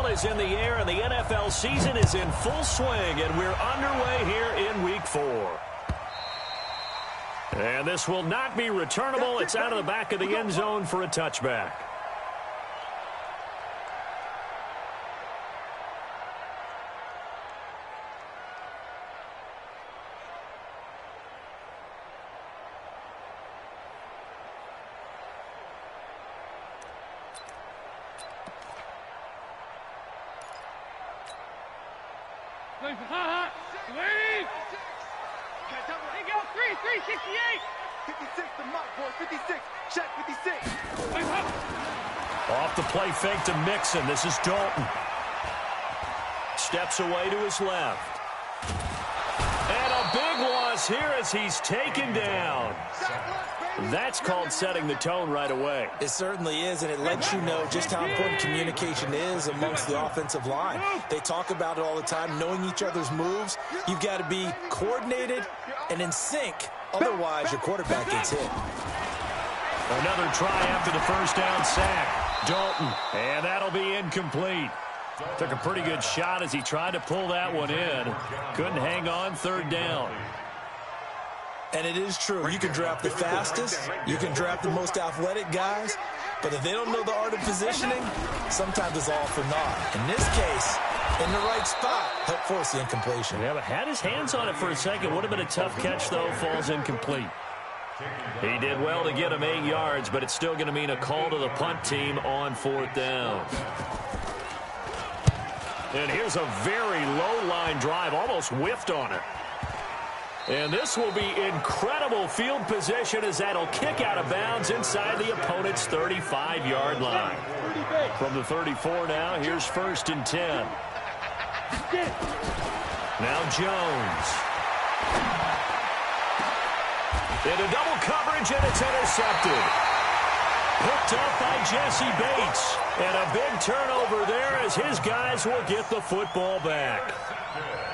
ball is in the air, and the NFL season is in full swing, and we're underway here in Week 4. And this will not be returnable. It's out of the back of the end zone for a touchback. Off the play fake to Mixon. This is Dalton. Steps away to his left. And a big loss here as he's taken down. That's called setting the tone right away. It certainly is, and it lets you know just how important communication is amongst the offensive line. They talk about it all the time, knowing each other's moves. You've got to be coordinated and in sync. Otherwise, your quarterback gets hit. Another try after the first down sack. Dalton, and that'll be incomplete. Took a pretty good shot as he tried to pull that one in. Couldn't hang on, third down. And it is true. You can draft the fastest. You can draft the most athletic guys. But if they don't know the art of positioning, sometimes it's all for naught. In this case, in the right spot, helped force the incompletion. Yeah, but had his hands on it for a second. Would have been a tough catch, though. Falls incomplete. He did well to get him 8 yards, but it's still going to mean a call to the punt team on fourth down. And here's a very low-line drive, almost whiffed on it. And this will be incredible field position as that'll kick out of bounds inside the opponent's 35-yard line. From the 34 now, here's 1st and 10. Now Jones. Into double coverage, and it's intercepted. Picked up by Jesse Bates. And a big turnover there as his guys will get the football back.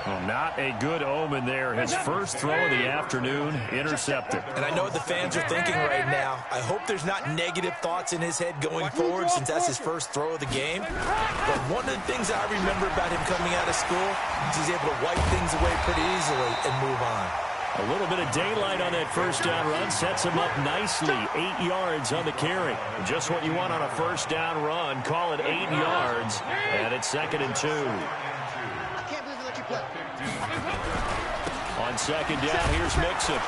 Well, not a good omen there. His first throw of the afternoon intercepted. And I know what the fans are thinking right now. I hope there's not negative thoughts in his head going forward since that's his first throw of the game. But one of the things I remember about him coming out of school is he's able to wipe things away pretty easily and move on. A little bit of daylight on that first down run sets him up nicely. 8 yards on the carry. Just what you want on a first down run. Call it 8 yards, and it's 2nd and 2. On 2nd down, here's Mixon.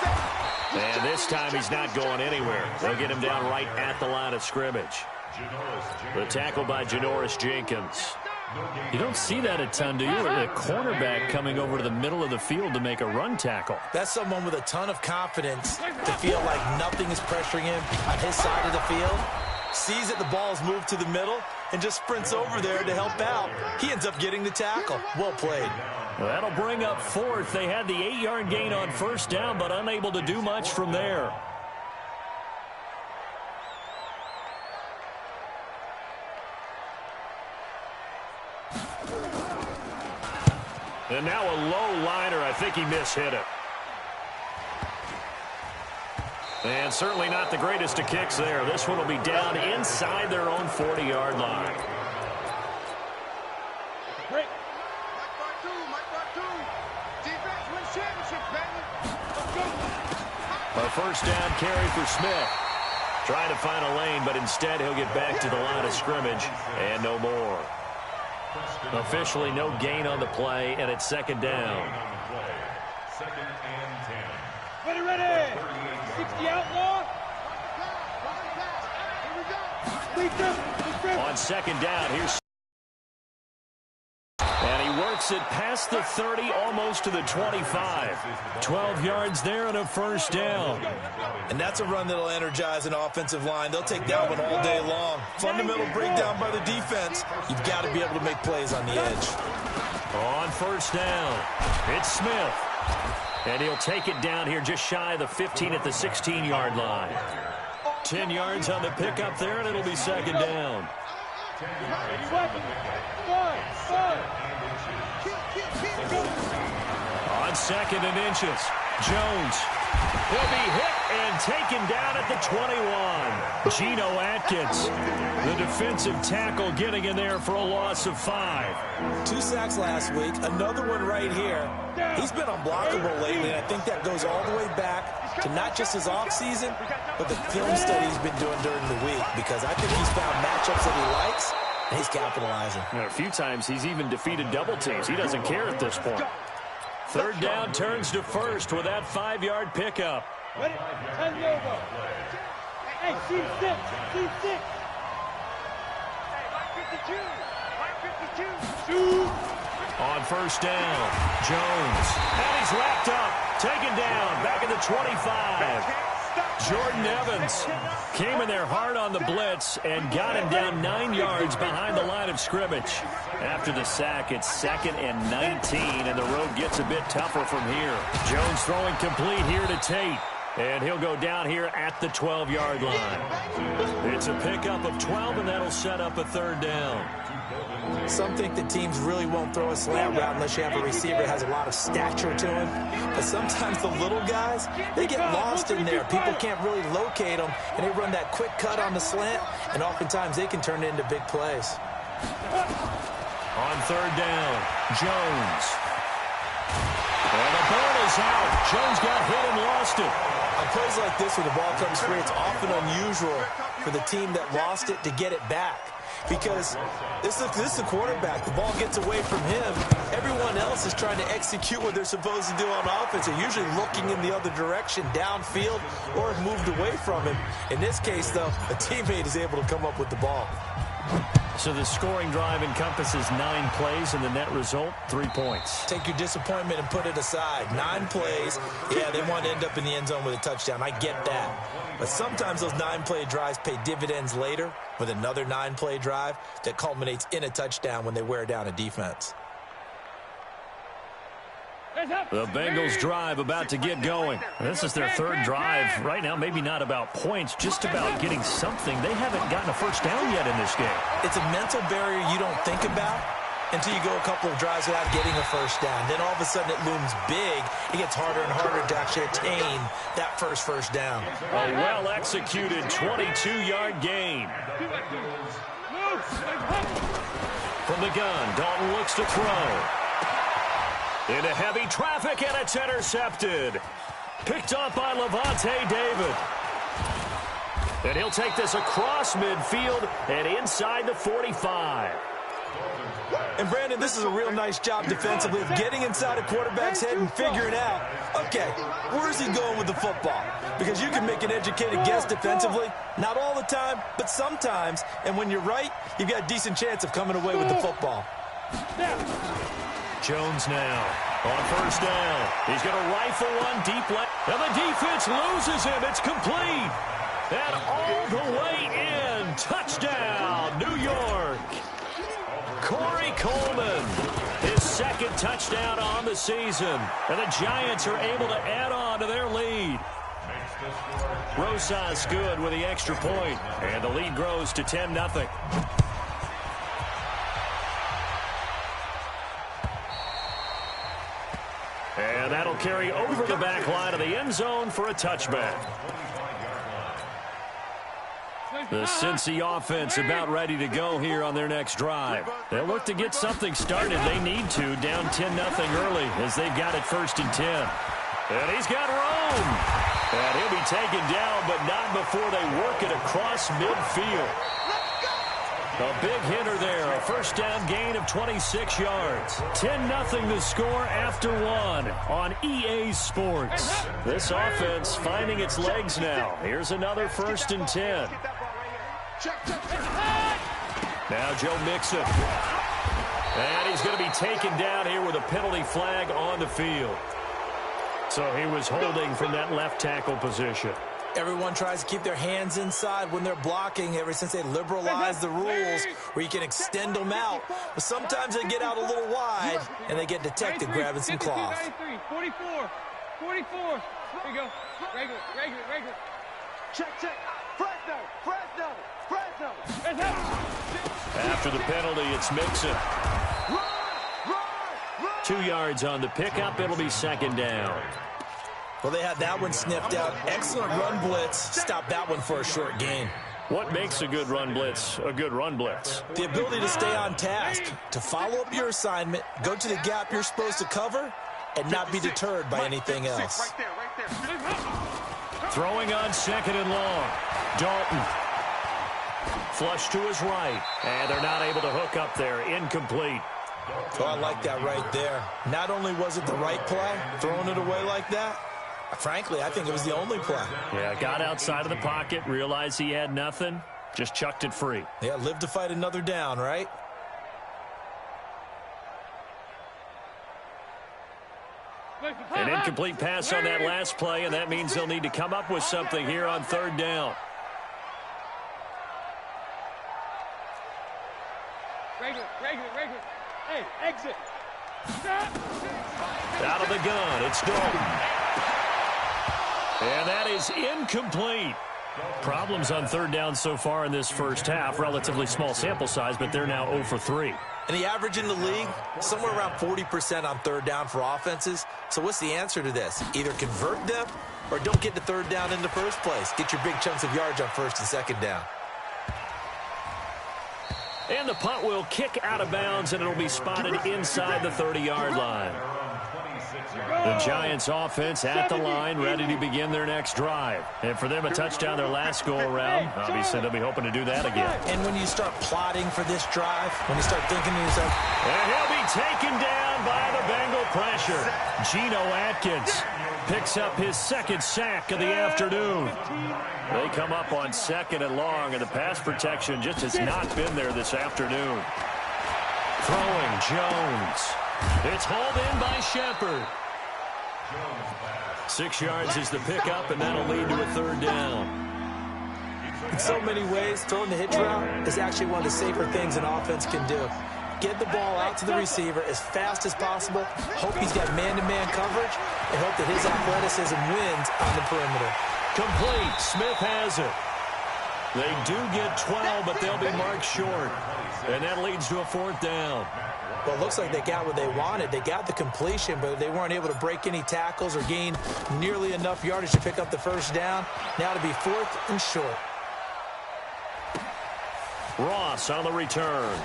And this time he's not going anywhere. They'll get him down right at the line of scrimmage. The tackle by Janoris Jenkins. You don't see that a ton, do you? A cornerback coming over to the middle of the field to make a run tackle. That's someone with a ton of confidence to feel like nothing is pressuring him on his side of the field. Sees that the ball's moved to the middle and just sprints over there to help out. He ends up getting the tackle. Well played. Well, that'll bring up 4th. They had the 8-yard gain on first down, but unable to do much from there. And now a low liner. I think he mishit it. And certainly not the greatest of kicks there. This one will be down inside their own 40-yard line. A first down carry for Smith. Trying to find a lane, but instead he'll get back to the line of scrimmage and no more. Officially no gain on the play, and it's 2nd down. 2nd and 10. Ready. 60 outlaw. On 2nd down, here's... And he works it past the 30, almost to the 25. 12 yards there and a first down. And that's a run that'll energize an offensive line. They'll take that one all day long. Fundamental breakdown by the defense. You've got to be able to make plays on the edge. On first down, it's Smith. And he'll take it down here just shy of the 15 at the 16-yard line. 10 yards on the pickup there, and it'll be 2nd down. On 2nd and inches. Jones. He'll be hit and taken down at the 21. Geno Atkins, the defensive tackle, getting in there for a loss of 5. 2 sacks last week, another one right here. He's been unblockable lately, and I think that goes all the way back to not just his offseason, but the film study he's been doing during the week, because I think he's found matchups that he likes, and he's capitalizing. A few times he's even defeated double teams. He doesn't care at this point. Third down turns to first with that 5-yard pickup. Ready? Turn it over. Hey, C6. C6. Hey, 552. 552. Shoot. On first down, Jones. And he's wrapped up. Taken down. Back at the 25. Jordan Evans came in there hard on the blitz and got him down 9 yards behind the line of scrimmage. After the sack, it's 2nd and 19, and the road gets a bit tougher from here. Jones throwing complete here to Tate, and he'll go down here at the 12-yard line. It's a pickup of 12, and that'll set up a 3rd down. Some think that teams really won't throw a slant route unless you have a receiver that has a lot of stature to him. But sometimes the little guys, they get lost in there. People can't really locate them, and they run that quick cut on the slant, and oftentimes they can turn it into big plays. On 3rd down, Jones. And the ball is out. Jones got hit and lost it. On plays like this where the ball comes free, it's often unusual for the team that lost it to get it back. Because this is the quarterback. The ball gets away from him. Everyone else is trying to execute what they're supposed to do on offense. They're usually looking in the other direction, downfield, or have moved away from him. In this case, though, a teammate is able to come up with the ball. So the scoring drive encompasses 9 plays, and the net result, 3 points. Take your disappointment and put it aside. 9 plays. Yeah, they want to end up in the end zone with a touchdown. I get that. But sometimes those 9-play drives pay dividends later with another 9-play drive that culminates in a touchdown when they wear down a defense. The Bengals drive about to get going. This is their 3rd drive. Right now, maybe not about points, just about getting something. They haven't gotten a first down yet in this game. It's a mental barrier you don't think about until you go a couple of drives without getting a first down. Then all of a sudden it looms big. It gets harder and harder to actually attain that first down. A well-executed 22-yard gain. From the gun, Dalton looks to throw. Into heavy traffic, and it's intercepted. Picked up by Levante David. And he'll take this across midfield and inside the 45. And, Brandon, this is a real nice job defensively of getting inside a quarterback's head and figuring out, okay, where's he going with the football? Because you can make an educated guess defensively, not all the time, but sometimes. And when you're right, you've got a decent chance of coming away with the football. Jones now on first down. He's going to rifle one deep left. And the defense loses him. It's complete. And all the way in. Touchdown, New York. Corey Coleman, his 2nd touchdown on the season. And the Giants are able to add on to their lead. Rosas good with the extra point. And the lead grows to 10-0. And that'll carry over the back line of the end zone for a touchback. The Cincy offense about ready to go here on their next drive. They'll look to get something started. They need to, down 10-0 early as they've got it 1st and 10. And he's got room. And he'll be taken down, but not before they work it across midfield. A big hitter there, a first down gain of 26 yards. 10-0 the score after 1 on EA Sports. This offense finding its legs now. Here's another 1st and 10. Now Joe Mixon. And he's going to be taken down here with a penalty flag on the field. So he was holding from that left tackle position. Everyone tries to keep their hands inside when they're blocking ever since they liberalized the rules where you can extend them out. But sometimes they get out a little wide and they get detected grabbing some cloth. 44. 44. Here we go. Regular. Check. Fresno. After the penalty, it's Mixon. 2 yards on the pickup. It'll be 2nd down. Well, they had that one sniffed out. Excellent run blitz. Stop that one for a short gain. What makes a good run blitz a good run blitz? The ability to stay on task, to follow up your assignment, go to the gap you're supposed to cover, and not be deterred by anything else. Throwing on 2nd and long. Dalton. Flush to his right. And they're not able to hook up there. Incomplete. Oh, I like that right there. Not only was it the right play, throwing it away like that, frankly, I think it was the only play. Yeah, got outside of the pocket, realized he had nothing, just chucked it free. Yeah, live to fight another down, right? An incomplete pass on that last play, and that means they'll need to come up with something here on 3rd down. Regular. Hey, exit. Out of the gun, it's Dalton. And that is incomplete. Problems on 3rd down so far in this first half. Relatively small sample size, but they're now 0 for 3. And the average in the league, somewhere around 40% on 3rd down for offenses. So what's the answer to this? Either convert them or don't get to 3rd down in the first place. Get your big chunks of yards on 1st and 2nd down. And the punt will kick out of bounds, and it'll be spotted inside the 30-yard line. The Giants offense at the line, ready to begin their next drive. And for them, a touchdown their last go-around. Obviously, they'll be hoping to do that again. And when you start plotting for this drive, when you start thinking to yourself, and he'll be taken down by the Bengal pressure. Geno Atkins picks up his 2nd sack of the afternoon. They come up on 2nd and long, and the pass protection just has not been there this afternoon. Throwing Jones. It's hauled in by Shepard. 6 yards is the pickup, and that'll lead to a 3rd down. in so many ways, throwing the hitch route is actually one of the safer things an offense can do. Get the ball out to the receiver as fast as possible, hope he's got man-to-man coverage, and hope that his athleticism wins on the perimeter. Complete. Smith has it. They do get 12, but they'll be marked short. And that leads to a 4th down. Well, it looks like they got what they wanted. They got the completion, but they weren't able to break any tackles or gain nearly enough yardage to pick up the 1st down. Now to be 4th and short. Ross on the return.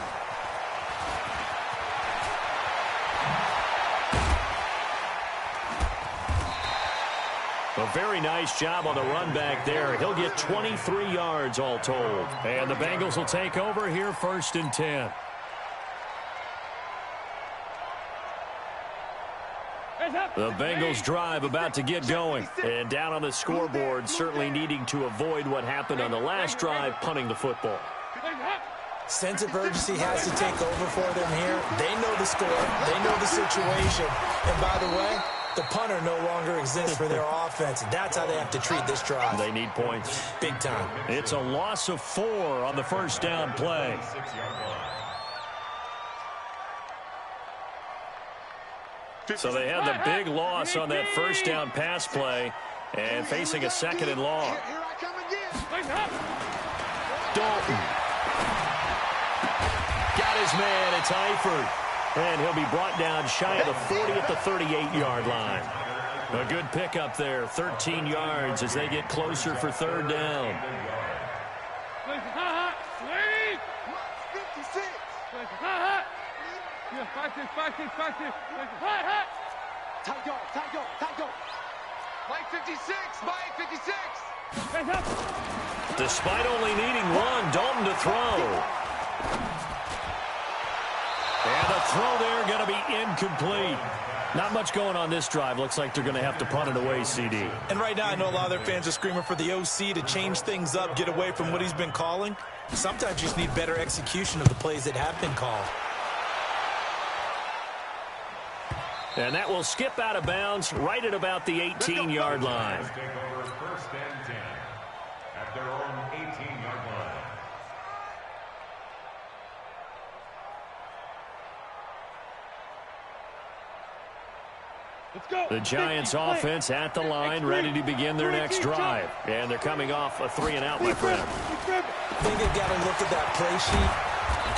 A very nice job on the run back there. He'll get 23 yards all told. And the Bengals will take over here 1st and 10. The Bengals drive about to get going. And down on the scoreboard, certainly needing to avoid what happened on the last drive, punting the football. Sense of urgency has to take over for them here. They know the score. They know the situation. And by the way, the punter no longer exists for their offense. That's how they have to treat this drive. They need points. Big time. It's a loss of 4 on the 1st down play. So they had the big loss on that 1st down pass play and facing a 2nd and long. Dalton. Got his man. It's Eifert. And he'll be brought down shy of the 40 at the 38-yard line. A good pickup there, 13 yards as they get closer for 3rd down. Despite only needing 1, Dalton to throw. And the throw there going to be incomplete. Not much going on this drive. Looks like they're going to have to punt it away, CD. And right now I know a lot of their fans are screaming for the OC to change things up, get away from what he's been calling. Sometimes you just need better execution of the plays that have been called. And that will skip out of bounds right at about the 18-yard line. 1st and 10 at their own 18-yard line. The Giants offense at the line, ready to begin their next drive. And they're coming off a 3-and-out, my friend. I think they've got to look at that play sheet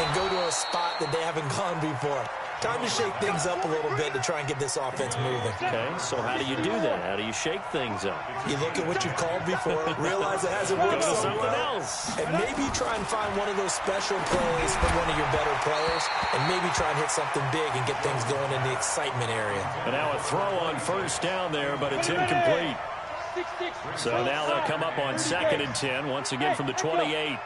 and go to a spot that they haven't gone before. Time to shake things up a little bit to try and get this offense moving. Okay, so how do you do that? How do you shake things up? You look at what you've called before, realize it hasn't worked so something well, else. and maybe try and find one of those special plays from one of your better players, and maybe try and hit something big and get things going in the excitement area. And now a throw on first down there, but it's incomplete. So now they'll come up on 2nd and 10, once again from the 28.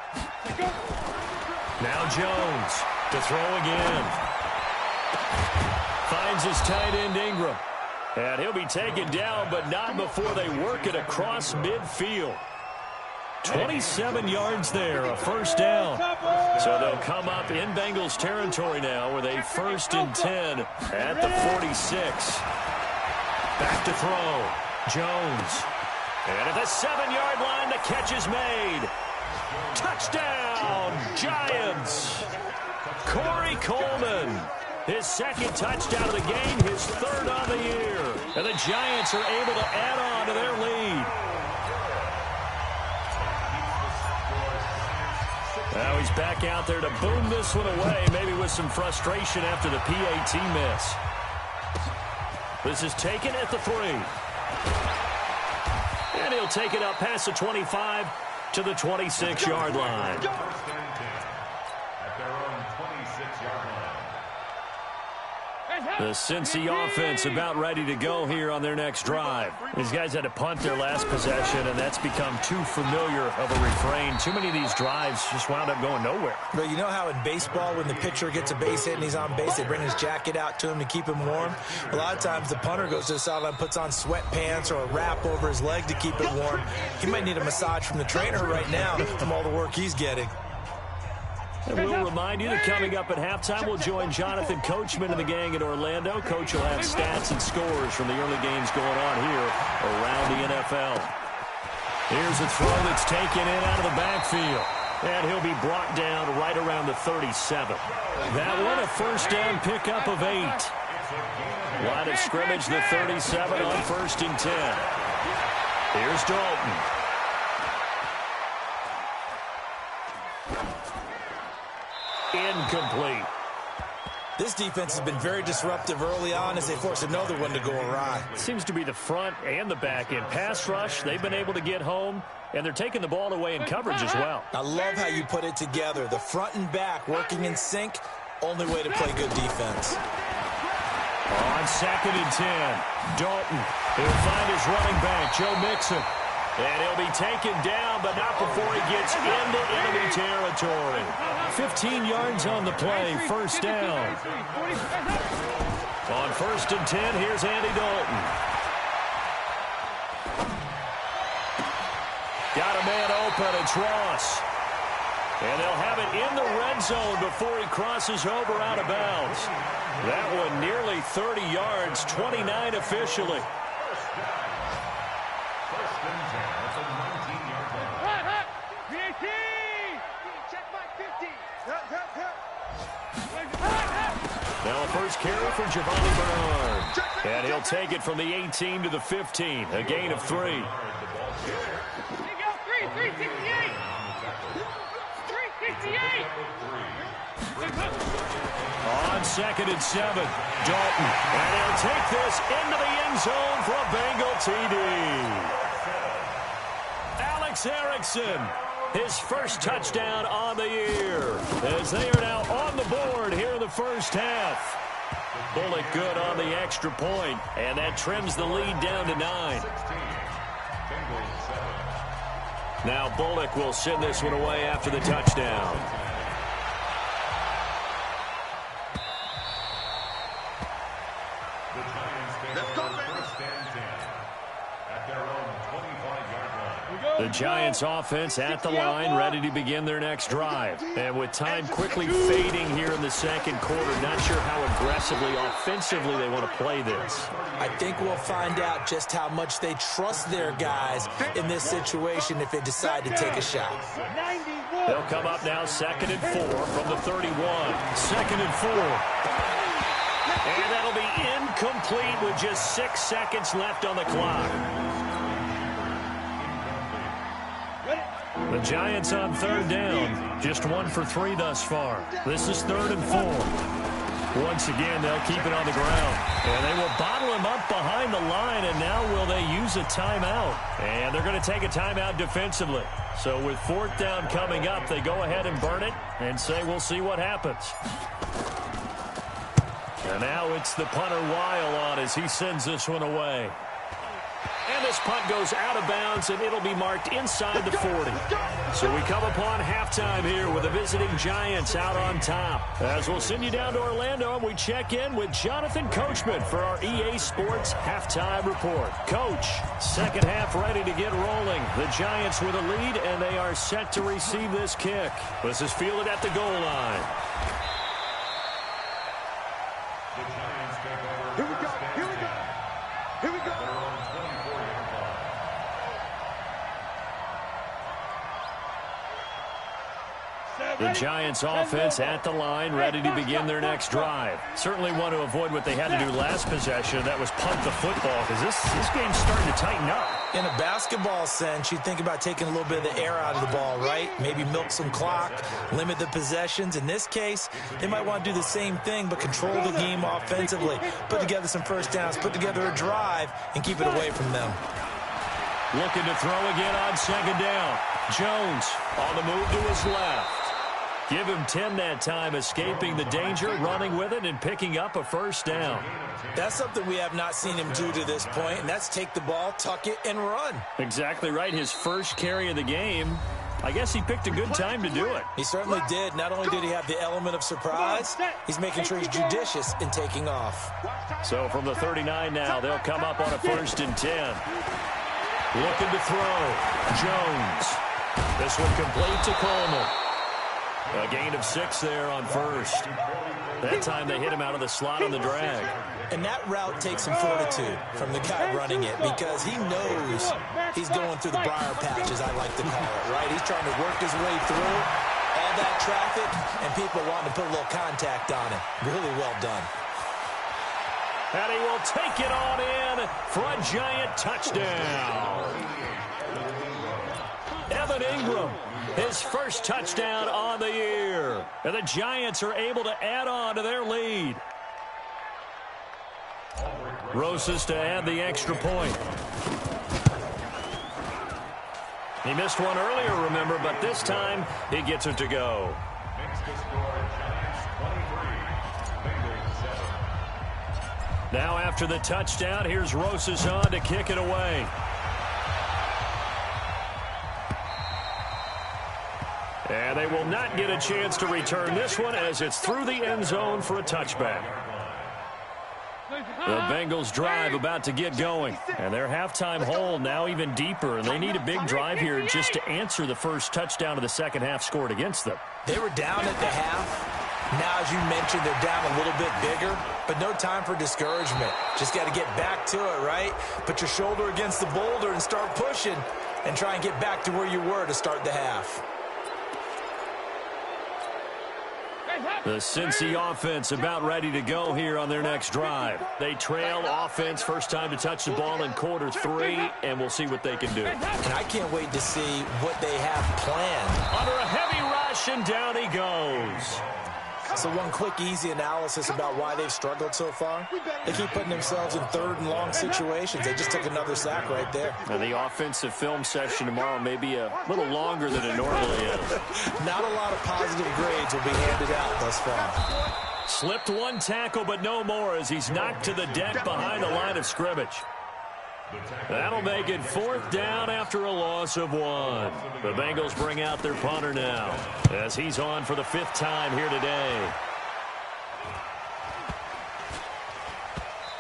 Now Jones to throw again. Finds his tight end Ingram. And he'll be taken down, but not before they work it across midfield. 27 yards there, a first down. So they'll come up in Bengals territory now with a 1st and 10 at the 46. Back to throw. Jones. And at the 7-yard line, the catch is made. Touchdown, Giants. Corey Coleman. His 2nd touchdown of the game, his 3rd on the year. And the Giants are able to add on to their lead. Now he's back out there to boom this one away, maybe with some frustration after the PAT miss. This is taken at the 3. And he'll take it up past the 25 to the 26-yard line. At their own 26-yard line. The Cincy offense about ready to go here on their next drive. These guys had to punt their last possession, and that's become too familiar of a refrain. Too many of these drives just wound up going nowhere. But you know how in baseball, when the pitcher gets a base hit and he's on base, they bring his jacket out to him to keep him warm? A lot of times the punter goes to the sideline, puts on sweatpants or a wrap over his leg to keep it warm. He might need a massage from the trainer right now from all the work he's getting. And we'll remind you that coming up at halftime, we'll join Jonathan Coachman and the gang in Orlando. Coach will have stats and scores from the early games going on here around the NFL. Here's a throw that's taken in out of the backfield. And he'll be brought down right around the 37. That one, a first down pickup of 8. Line of scrimmage, the 37 on 1st and 10. Here's Dalton. Incomplete. This defense has been very disruptive early on as they force another one to go awry. Seems to be the front and the back end. Pass rush, they've been able to get home, and they're taking the ball away in coverage as well. I love how you put it together. The front and back working in sync, only way to play good defense. On 2nd and 10, Dalton, he'll find his running back, Joe Mixon. And he'll be taken down, but not before he gets into enemy territory. 15 yards on the play, first down. On 1st and 10, here's Andy Dalton. Got a man open, it's Ross. And they'll have it in the red zone before he crosses over out of bounds. That one nearly 30 yards, 29 officially. Now a first carry for Giovanni Bernard. And he'll take it from the 18 to the 15. A gain of 3. 368. 368. On 2nd and 7, Dalton. And he'll take this into the end zone for a Bengal TD. Alex Erickson, his first touchdown on the year, as they are now on the board here in the first half. Bullock good on the extra point, and that trims the lead down to 9. Now Bullock will send this one away after the touchdown. The Giants offense at the line, ready to begin their next drive. And with time quickly fading here in the second quarter, not sure how aggressively, offensively they want to play this. I think we'll find out just how much they trust their guys in this situation if they decide to take a shot. They'll come up now 2nd and 4 from the 31. 2nd and 4. And that'll be incomplete with just 6 seconds left on the clock. The Giants on 3rd down. Just 1 for 3 thus far. This is 3rd and 4. Once again, they'll keep it on the ground. And they will bottle him up behind the line, and now will they use a timeout? And they're going to take a timeout defensively. So with 4th down coming up, they go ahead and burn it and say we'll see what happens. And now it's the punter Weil on as he sends this one away. And this punt goes out of bounds, and it'll be marked inside the 40. So we come upon halftime here with the visiting Giants out on top. As we'll send you down to Orlando, and we check in with Jonathan Coachman for our EA Sports Halftime Report. Coach, second half ready to get rolling. The Giants with a lead, and they are set to receive this kick. This is fielded at the goal line. Here we go. Here we go. Here we go. The Giants offense at the line, ready to begin their next drive. Certainly want to avoid what they had to do last possession. That was punt the football, because this game's starting to tighten up. In a basketball sense, you think about taking a little bit of the air out of the ball, right? Maybe milk some clock, limit the possessions. In this case, they might want to do the same thing, but control the game offensively. Put together some first downs, put together a drive, and keep it away from them. Looking to throw again on second down. Jones on the move to his left. Give him 10 that time, escaping the danger, running with it, and picking up a first down. That's something we have not seen him do to this point, and that's take the ball, tuck it, and run. Exactly right. His first carry of the game. I guess he picked a good time to do it. He certainly did. Not only did he have the element of surprise, he's making sure he's judicious in taking off. So from the 39 now, they'll come up on a 1st and 10. Looking to throw. Jones. This one complete to Coleman. A gain of 6 there on first. That time they hit him out of the slot on the drag. And that route takes some fortitude from the guy running it, because he knows he's going through the briar patch, as I like to call it, right? He's trying to work his way through all that traffic, and people wanting to put a little contact on it. Really well done. And he will take it on in for a Giant touchdown. Evan Ingram, his first touchdown on the year. And the Giants are able to add on to their lead. Rosas to add the extra point. He missed one earlier, remember, but this time he gets it to go. Now after the touchdown, here's Rosas on to kick it away. And they will not get a chance to return this one as it's through the end zone for a touchback. The Bengals drive about to get going. And their halftime hole now even deeper. And they need a big drive here just to answer the first touchdown of the second half scored against them. They were down at the half. Now, as you mentioned, they're down a little bit bigger, but no time for discouragement. Just got to get back to it, right? Put your shoulder against the boulder and start pushing and try and get back to where you were to start the half. The Cincy offense about ready to go here on their next drive. They trail offense, first time to touch the ball in quarter 3, and we'll see what they can do. And I can't wait to see what they have planned. Under a heavy rush, and down he goes. So one quick, easy analysis about why they've struggled so far. They keep putting themselves in 3rd and long situations. They just took another sack right there. And the offensive film session tomorrow may be a little longer than it normally is. Not a lot of positive grades will be handed out thus far. Slipped one tackle, but no more as he's knocked to the deck behind the line of scrimmage. That'll make it 4th down after a loss of 1. The Bengals bring out their punter now as he's on for the 5th time here today.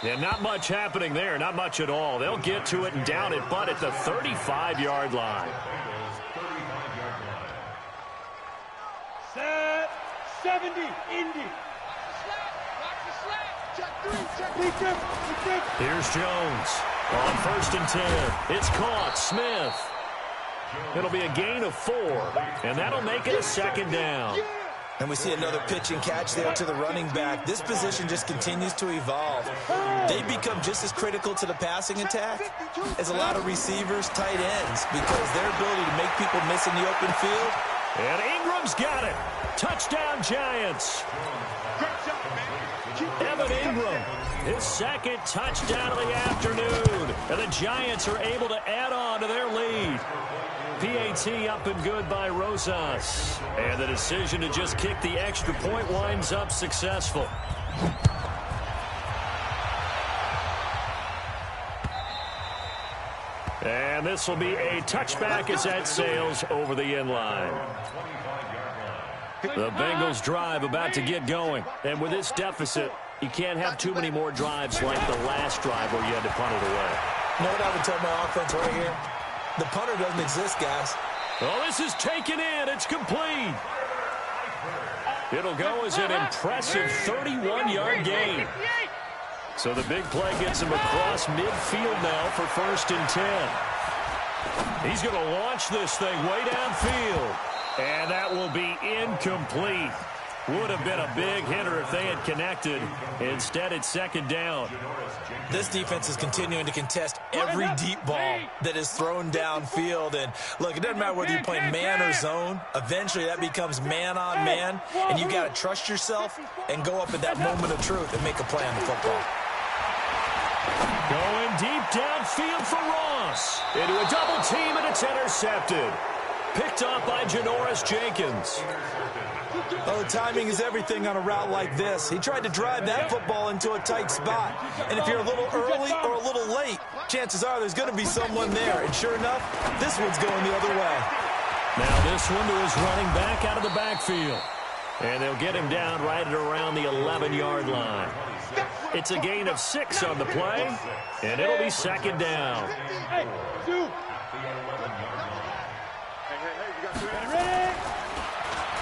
Yeah, not much happening there, not much at all. They'll get to it and down it, but at the 35-yard line. Set 70, Indy. Here's Jones on 1st and 10. It's caught. Smith. It'll be a gain of 4, and that'll make it a 2nd down. And we see another pitch and catch there to the running back. This position just continues to evolve. They become just as critical to the passing attack as a lot of receivers, tight ends, because their ability to make people miss in the open field. And Ingram's got it. Touchdown, Giants. his second touchdown of the afternoon. And the Giants are able to add on to their lead. PAT up and good by Rosas. And the decision to just kick the extra point winds up successful. And this will be a touchback as that sails over the end line. The Bengals drive about to get going. And with this deficit, you can't have too many more drives like the last drive where you had to punt it away. You know what I would tell my offense right here? The punter doesn't exist, guys. Oh, this is taken in. It's complete. It'll go as an impressive 31-yard gain. So the big play gets him across midfield now for 1st and 10. He's going to launch this thing way downfield. And that will be incomplete. Would have been a big hitter if they had connected. Instead, it's 2nd down. This defense is continuing to contest every deep ball that is thrown downfield. And, look, it doesn't matter whether you're playing man or zone. Eventually, that becomes man-on-man. And you got to trust yourself and go up at that moment of truth and make a play on the football. Going deep downfield for Ross. Into a double team, and it's intercepted. Picked up by Janoris Jenkins. Well, the timing is everything on a route like this. He tried to drive that football into a tight spot. And if you're a little early or a little late, chances are there's going to be someone there. And sure enough, this one's going the other way. Now this one to his running back out of the backfield. And they'll get him down right at around the 11-yard line. It's a gain of 6 on the play, and it'll be 2nd down.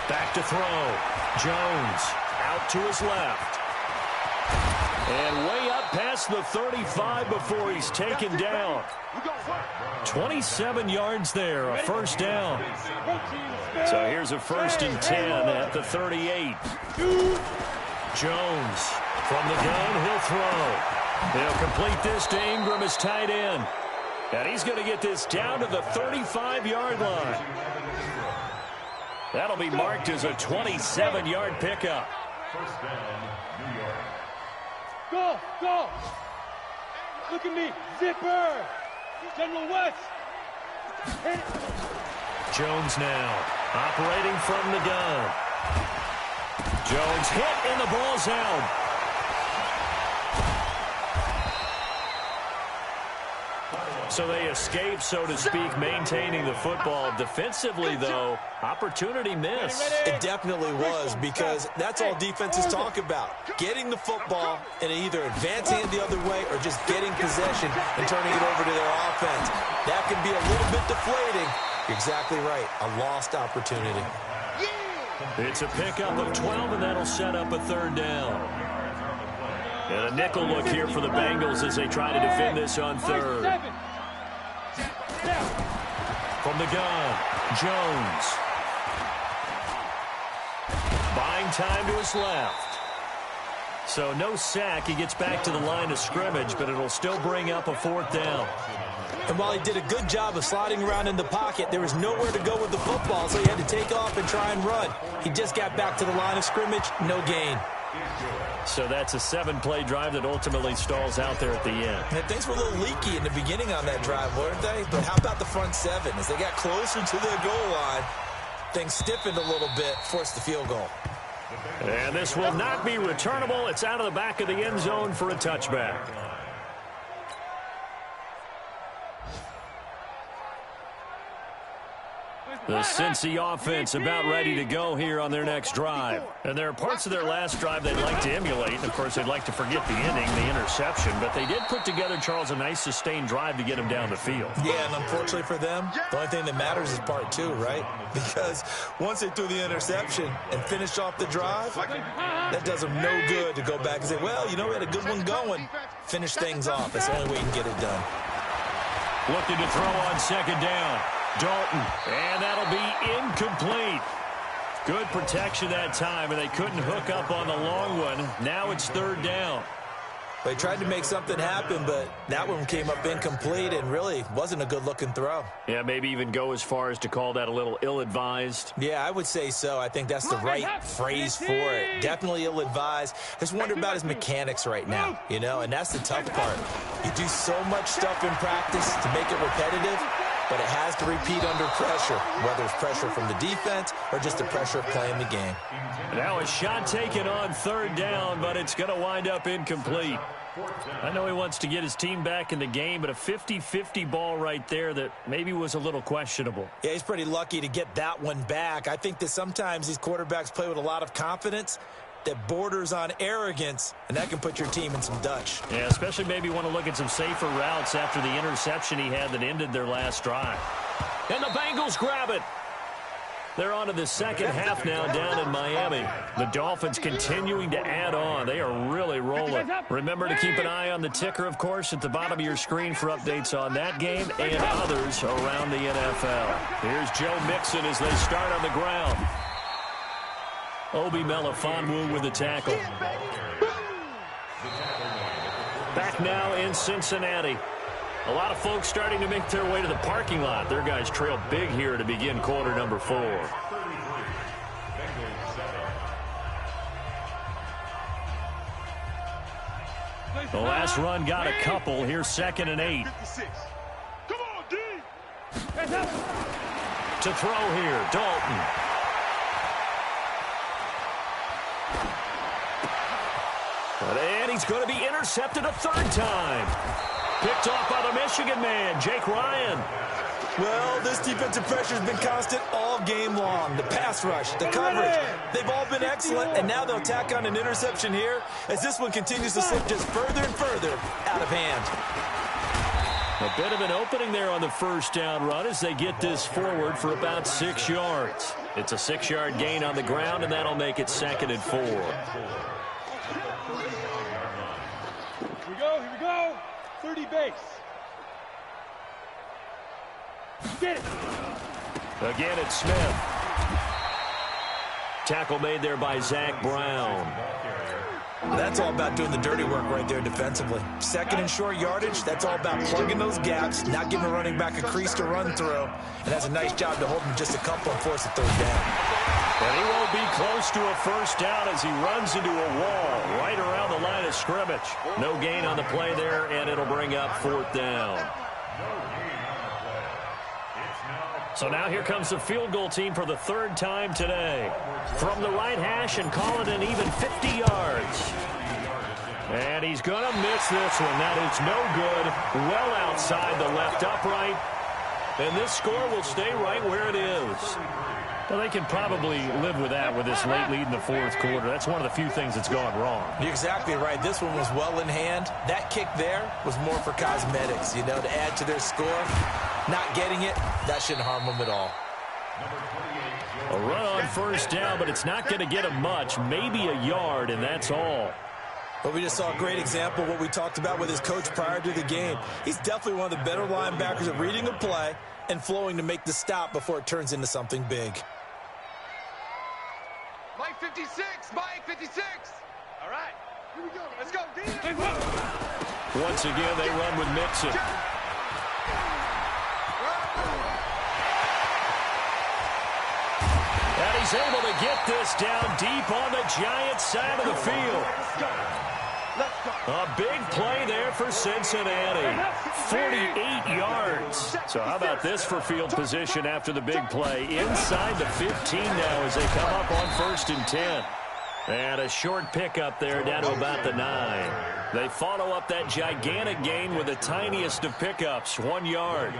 Back to throw. Jones out to his left. And way up past the 35 before he's taken down. 27 yards there, a 1st down. So here's a 1st and 10 at the 38. Jones from the gun, he'll throw. He'll complete this to Ingram as tight end. And he's going to get this down to the 35-yard line. That'll be marked as a 27-yard pickup. Go, go. Look at me, zipper. General West. Jones now operating from the gun. Jones hit and the ball's out. So they escape, so to speak, maintaining the football. Defensively, though, opportunity missed. It definitely was, because that's all defenses talk about. Getting the football and either advancing it the other way or just getting possession and turning it over to their offense. That can be a little bit deflating. You're exactly right. A lost opportunity. It's a pickup of 12, and that'll set up a 3rd down. And a nickel look here for the Bengals as they try to defend this on 3rd. From the gun, Jones. Buying time to his left. So no sack. He gets back to the line of scrimmage, but it'll still bring up a 4th down. And while he did a good job of sliding around in the pocket, there was nowhere to go with the football, so he had to take off and try and run. He just got back to the line of scrimmage, no gain. So that's a 7-play drive that ultimately stalls out there at the end. And things were a little leaky in the beginning on that drive, weren't they? But how about the front 7? As they got closer to the goal line, things stiffened a little bit, forced the field goal. And this will not be returnable. It's out of the back of the end zone for a touchback. The Cincy offense about ready to go here on their next drive. And there are parts of their last drive they'd like to emulate. And, of course, they'd like to forget the inning, the interception. But they did put together, Charles, a nice sustained drive to get him down the field. Yeah, and unfortunately for them, the only thing that matters is part 2, right? Because once they threw the interception and finished off the drive, that does them no good to go back and say, well, you know, we had a good one going. Finish things off. That's the only way you can get it done. Looking to throw on 2nd down. Dalton, and that'll be incomplete. Good protection that time, and they couldn't hook up on the long one. Now it's 3rd down. They tried to make something happen, but that one came up incomplete and really wasn't a good-looking throw. Yeah, maybe even go as far as to call that a little ill-advised. Yeah, I would say so. I think that's the right phrase for it. Definitely ill-advised. I just wonder about his mechanics right now, you know, and that's the tough part. You do so much stuff in practice to make it repetitive, but it has to repeat under pressure, whether it's pressure from the defense or just the pressure of playing the game. Now a shot taken on third down, but it's going to wind up incomplete. I know he wants to get his team back in the game, but a 50-50 ball right there that maybe was a little questionable. Yeah, he's pretty lucky to get that one back. I think that sometimes these quarterbacks play with a lot of confidence that borders on arrogance, and that can put your team in some Dutch. Yeah, especially maybe want to look at some safer routes after the interception he had that ended their last drive. And the Bengals grab it. They're on to the second half now down in Miami. The Dolphins continuing to add on. They are really rolling. Remember to keep an eye on the ticker, of course, at the bottom of your screen for updates on that game and others around the NFL. Here's Joe Mixon as they start on the ground. Obi Melifonwu with the tackle. Back now in Cincinnati. A lot of folks starting to make their way to the parking lot. Their guys trail big here to begin quarter number 4. The last run got a couple. Here's 2nd and 8. Come on, D. To throw here, Dalton. And he's going to be intercepted a third time. Picked off by the Michigan man, Jake Ryan. Well, this defensive pressure has been constant all game long. The pass rush, the coverage, they've all been excellent, and now they'll tack on an interception here as this one continues to slip just further and further out of hand. A bit of an opening there on the first down run as they get this forward for about 6 yards. It's a 6-yard gain on the ground, and that'll make it 2nd and 4. Here we go. 30 base. Get it. Again, it's Smith. Tackle made there by Zach Brown. That's all about doing the dirty work right there defensively. 2nd and short yardage, that's all about plugging those gaps, not giving a running back a crease to run through. And that's a nice job to hold him just a couple and force a 3rd down. And he won't be close to a first down as he runs into a wall right around the line of scrimmage. No gain on the play there, and it'll bring up 4th down. So now here comes the field goal team for the 3rd time today. From the right hash and call it an even 50 yards. And he's going to miss this one. That is no good. Well outside the left upright. And this score will stay right where it is. Well, they can probably live with that with this late lead in the 4th quarter. That's one of the few things that's gone wrong. You're exactly right. This one was well in hand. That kick there was more for cosmetics, you know, to add to their score. Not getting it, that shouldn't harm them at all. A run on first down, but it's not going to get him much. Maybe a yard, and that's all. But we just saw a great example of what we talked about with his coach prior to the game. He's definitely one of the better linebackers at reading a play and flowing to make the stop before it turns into something big. Mike 56, Mike 56. All right, here we go. Let's go, D. Once again, they run with Mixon. And he's able to get this down deep on the Giants' side of the field. A big play there for Cincinnati. 48 yards. So how about this for field position after the big play? Inside the 15 now as they come up on 1st and 10. And a short pickup there down to about the 9. They follow up that gigantic gain with the tiniest of pickups, 1 yard.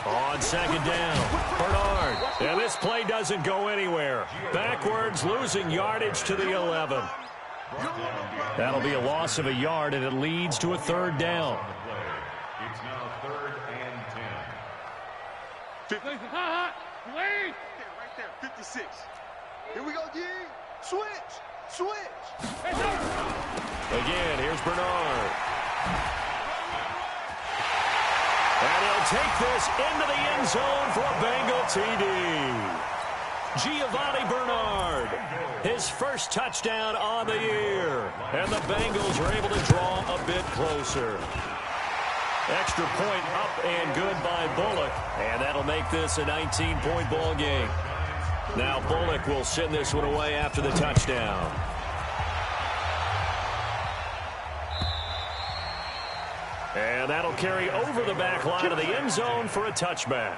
On 2nd down, Bernard. And this play doesn't go anywhere. Backwards, losing yardage to the 11. That'll be a loss of a yard, and it leads to a 3rd down. It's now 3rd and 10. Wait. Right there, 56. Here we go, D. Switch. Again, here's Bernard. And he'll take this into the end zone for a Bengal TD. Giovanni Bernard, his first touchdown on the year. And the Bengals are able to draw a bit closer. Extra point up and good by Bullock. And that'll make this a 19-point ball game. Now Bullock will send this one away after the touchdown. And that'll carry over the back line of the end zone for a touchback.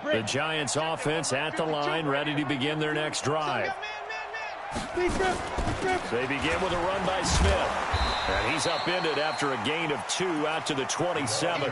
The Giants offense at the line, ready to begin their next drive. They begin with a run by Smith. And he's upended after a gain of 2 out to the 27.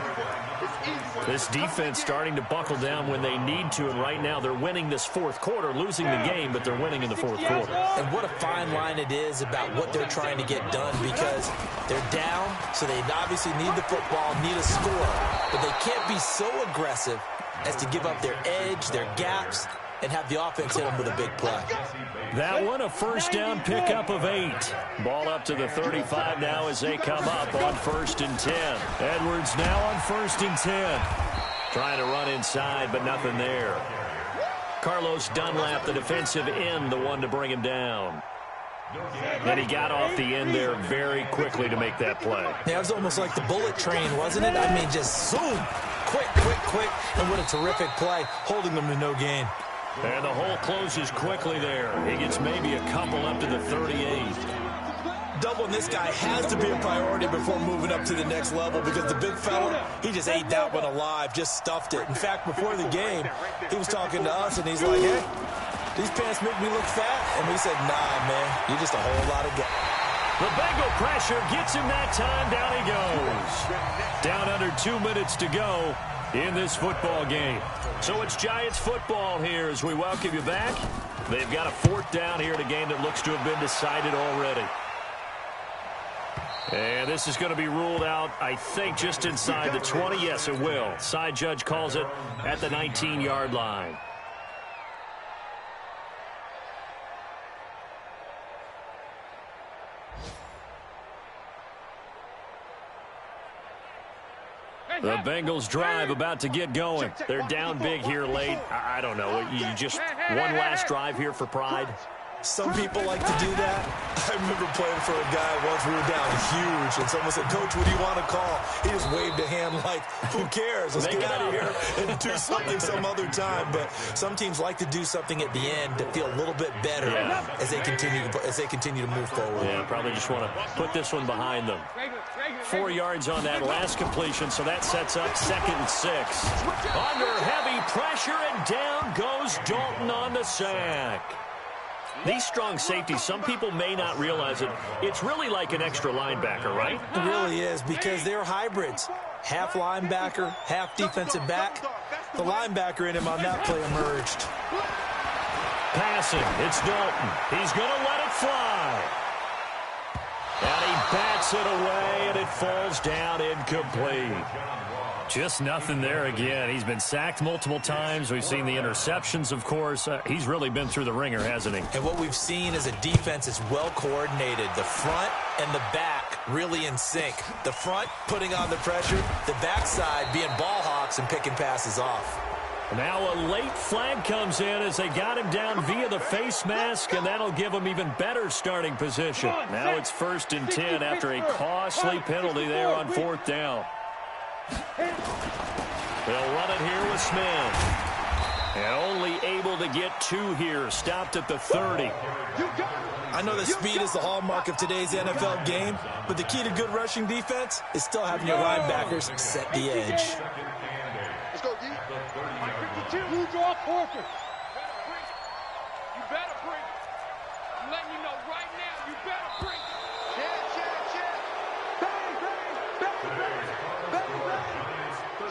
This defense starting to buckle down when they need to, and right now they're winning this fourth quarter, losing the game, but they're winning in the fourth quarter. And what a fine line it is about what they're trying to get done, because they're down, so they obviously need the football, need a score, but they can't be so aggressive as to give up their edge, their gaps, and have the offense hit them with a big play. That one, a first down pickup of 8. Ball up to the 35 now as they come up on 1st and 10. Edwards now on 1st and 10. Trying to run inside, but nothing there. Carlos Dunlap, the defensive end, the one to bring him down. And he got off the end there very quickly to make that play. Yeah, it was almost like the bullet train, wasn't it? I mean, just zoom. Quick, quick, quick. And what a terrific play, holding them to no gain. And the hole closes quickly there. He gets maybe a couple up to the 38. Doubling this guy has to be a priority before moving up to the next level, because the big fella, he just ate that one alive, just stuffed it. In fact, before the game, he was talking to us, and he's like, hey, these pants make me look fat. And we said, nah, man, you're just a whole lot of guy. The Bengal pressure gets him that time. Down he goes. Down under 2 minutes to go in this football game. So it's Giants football here as we welcome you back. They've got a 4th down here in a game that looks to have been decided already. And this is going to be ruled out, I think, just inside the 20. Yes, it will. Side judge calls it at the 19-yard line. The Bengals drive about to get going. They're down big here late. I don't know. You just one last drive here for pride. Some people like to do that. I remember playing for a guy once. We were down huge, and someone said, Coach, what do you want to call? He just waved a hand like, who cares? Let's get out of here and do something some other time. But some teams like to do something at the end to feel a little bit better as they continue to move forward. Yeah, probably just want to put this one behind them. 4 yards on that last completion, so that sets up 2nd and 6. Under heavy pressure, and down goes Dalton on the sack. These strong safeties, some people may not realize it. It's really like an extra linebacker, right? It really is, because they're hybrids. Half linebacker, half defensive back. The linebacker in him on that play emerged. Passing, it's Dalton. He's going to let it fly. And he bats it away, and it falls down incomplete. Just nothing there again. He's been sacked multiple times. We've seen the interceptions, of course. He's really been through the ringer, hasn't he? And what we've seen is a defense that's well coordinated. The front and the back really in sync. The front putting on the pressure, the backside being ball hawks and picking passes off. Now a late flag comes in as they got him down via the face mask, and that'll give him even better starting position. Now it's 1st and 10 after a costly penalty there on 4th down. They'll run it here with Smith. And only able to get 2 here. Stopped at the 30. I know that speed is the hallmark of today's NFL game, but the key to good rushing defense is still having your linebackers set the edge. Let's go, D. 52. You draw forfeit. You better bring it. I'm letting you know right now, you better bring it.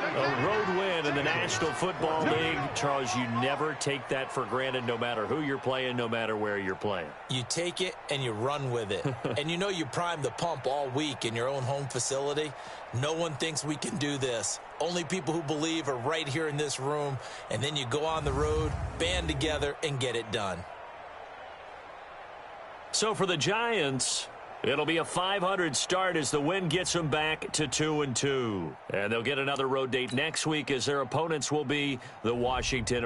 A road win in the National Football League. Charles, you never take that for granted, no matter who you're playing, no matter where you're playing. You take it and you run with it. And you know you primed the pump all week in your own home facility. No one thinks we can do this. Only people who believe are right here in this room. And then you go on the road, band together, and get it done. So for the Giants, it'll be a .500 start as the win gets them back to 2-2. And they'll get another road date next week as their opponents will be the Washington